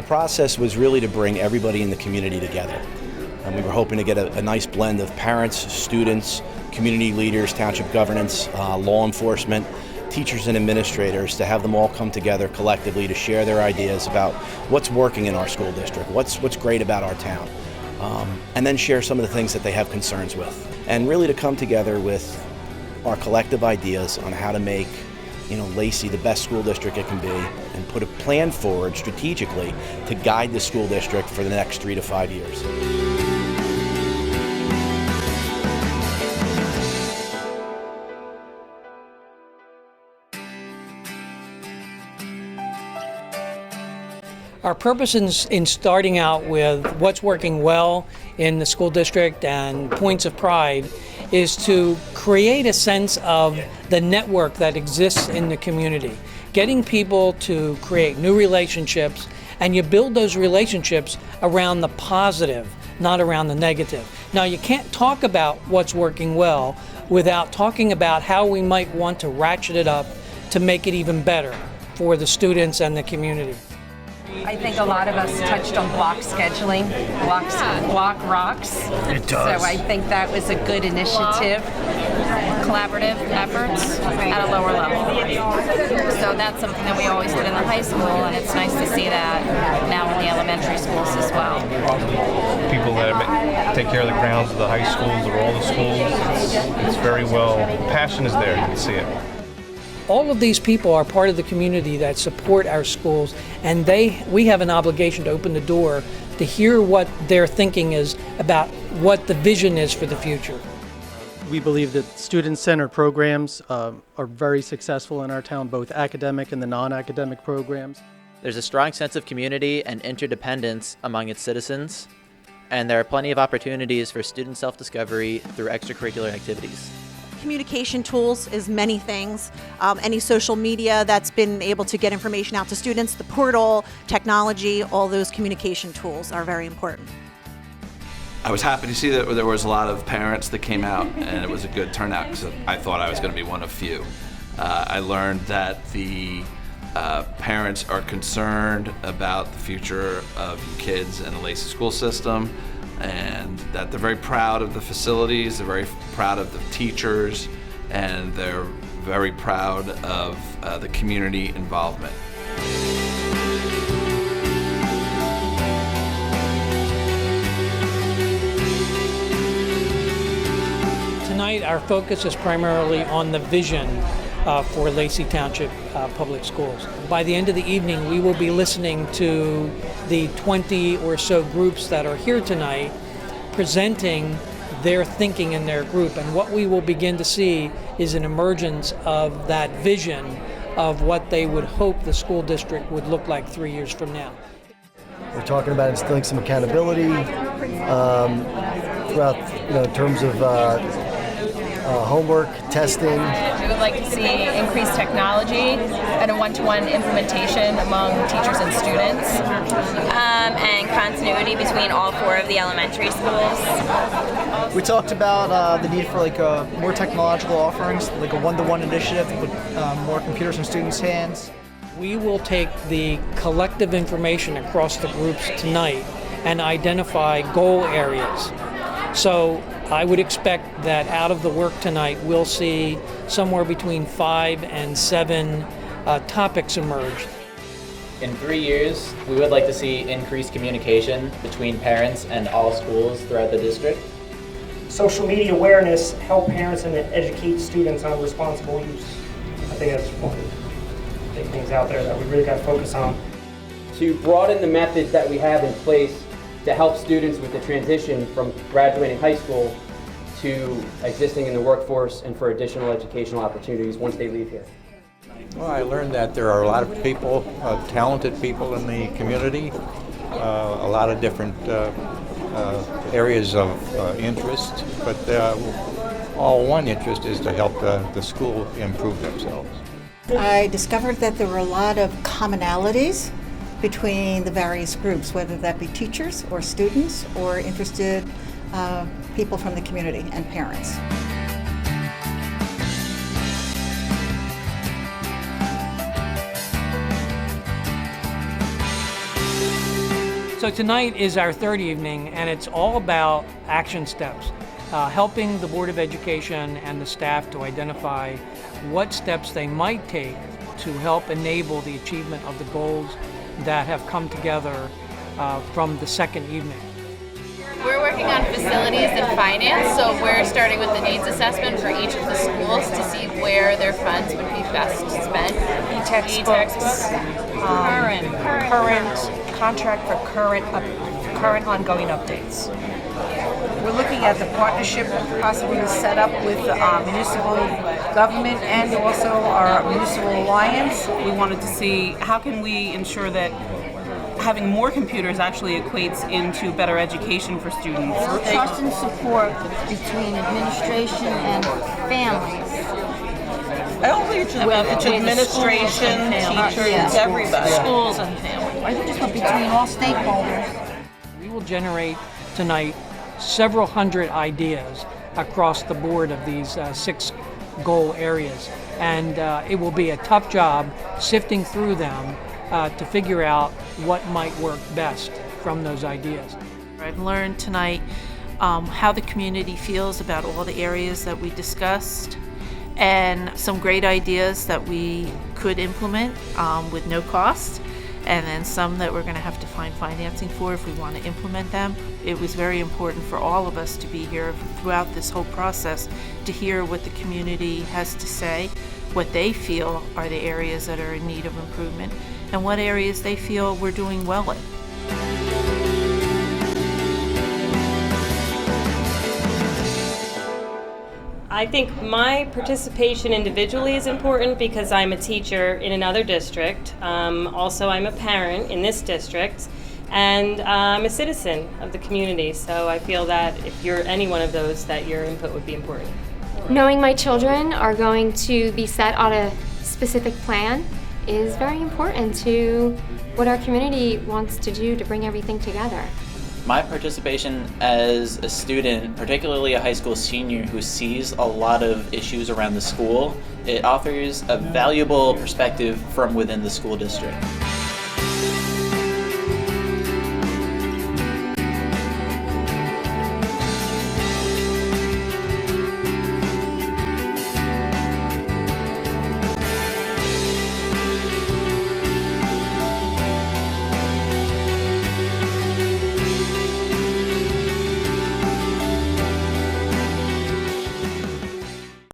The process was really to bring everybody in the community together. And we were hoping to get a nice blend of parents, students, community leaders, township governance, law enforcement, teachers and administrators, to have them all come together collectively to share their ideas about what's working in our school district, what's great about our town, and then share some of the things that they have concerns with. And really to come together with our collective ideas on how to make Lacey the best school district it can be, and put a plan forward strategically to guide the school district for the next 3 to 5 years. Our purpose in starting out with what's working well in the school district and points of pride is to create a sense of the network that exists in the community, getting people to create new relationships, and you build those relationships around the positive, not around the negative. Now, you can't talk about what's working well without talking about how we might want to ratchet it up to make it even better for the students and the community. I think a lot of us touched on block scheduling, block rocks. It does. So I think that was a good initiative. Collaborative efforts at a lower level. So that's something that we always did in the high school, and it's nice to see that now in the elementary schools as well. People that take care of the grounds of the high schools or all the schools, it's very well, passion is there, you can see it. All of these people are part of the community that support our schools, and we have an obligation to open the door to hear what their thinking is about what the vision is for the future. We believe that student-centered programs are very successful in our town, both academic and the non-academic programs. There's a strong sense of community and interdependence among its citizens, and there are plenty of opportunities for student self-discovery through extracurricular activities. Communication tools is many things. Any social media that's been able to get information out to students, the portal, technology, all those communication tools are very important. I was happy to see that there was a lot of parents that came out, and it was a good turnout because I thought I was going to be one of few. I learned that the parents are concerned about the future of kids in the Lacey school system, and that they're very proud of the facilities, they're very proud of the teachers, and they're very proud of the community involvement. Tonight, our focus is primarily on the vision for Lacey Township Public Schools. By the end of the evening, we will be listening to the 20 or so groups that are here tonight presenting their thinking in their group. And what we will begin to see is an emergence of that vision of what they would hope the school district would look like 3 years from now. We're talking about instilling some accountability throughout, in terms of homework, testing. We would like to see increased technology and a one-to-one implementation among teachers and students. And continuity between all 4 of the elementary schools. We talked about the need for more technological offerings, like a one-to-one initiative to put more computers in students' hands. We will take the collective information across the groups tonight and identify goal areas. So I would expect that out of the work tonight, we'll see somewhere between 5 and 7 topics emerge. In 3 years, we would like to see increased communication between parents and all schools throughout the district. Social media awareness, help parents and educate students on responsible use. I think that's one of the big things out there that we really got to focus on. To broaden the methods that we have in place to help students with the transition from graduating high school to existing in the workforce and for additional educational opportunities once they leave here. Well, I learned that there are a lot of people, talented people in the community, a lot of different areas of interest, but all one interest is to help the school improve themselves. I discovered that there were a lot of commonalities between the various groups, whether that be teachers or students or interested people from the community and parents. So tonight is our third evening, and it's all about action steps, helping the Board of Education and the staff to identify what steps they might take to help enable the achievement of the goals that have come together from the second evening. We're working on facilities and finance, so we're starting with the needs assessment for each of the schools to see where their funds would be best spent. E-textbooks, current contract for current ongoing updates. We're looking at the partnership possibly set up with municipal government and also our municipal alliance. We wanted to see how can we ensure that having more computers actually equates into better education for students. Trust and support between administration and families. I don't think it's administration, teachers, everybody. Schools and families. I think just between all stakeholders. We will generate tonight several hundred ideas across the board of these 6 goal areas. And it will be a tough job sifting through them to figure out what might work best from those ideas. I've learned tonight how the community feels about all the areas that we discussed, and some great ideas that we could implement with no cost, and then some that we're going to have to find financing for if we want to implement them. It was very important for all of us to be here throughout this whole process to hear what the community has to say, what they feel are the areas that are in need of improvement, and what areas they feel we're doing well in. I think my participation individually is important because I'm a teacher in another district. Also, I'm a parent in this district, and I'm a citizen of the community. So I feel that if you're any one of those, that your input would be important. Knowing my children are going to be set on a specific plan is very important to what our community wants to do to bring everything together. My participation as a student, particularly a high school senior who sees a lot of issues around the school, it offers a valuable perspective from within the school district.